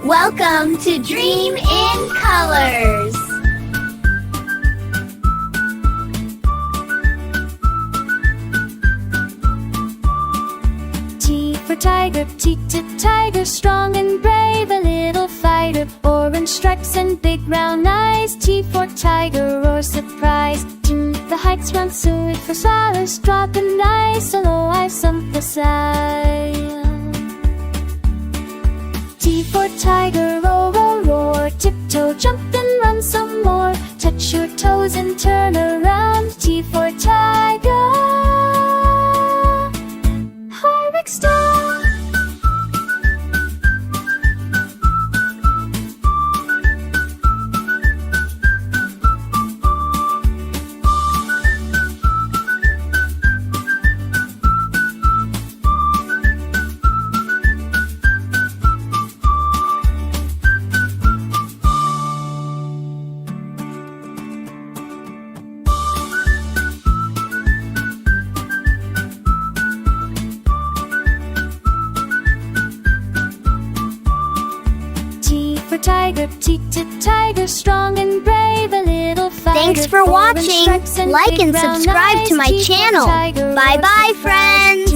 Welcome to Dream in Colors. T for tiger, tiger, strong and brave, a little fighter. Orange stripes and big round eyes. T for tiger, roar surprise. To the heights run suit for flowers, drop and ice, although I've emphasize. T for tiger, roar, roar, roar. Tiptoe, jump and run some more. Touch your toes and turn around. T for tiger, harvest down. Tiger, tiger, strong and brave, a little fighter. Thanks for watching. Like and subscribe to my channel. Bye bye, friends.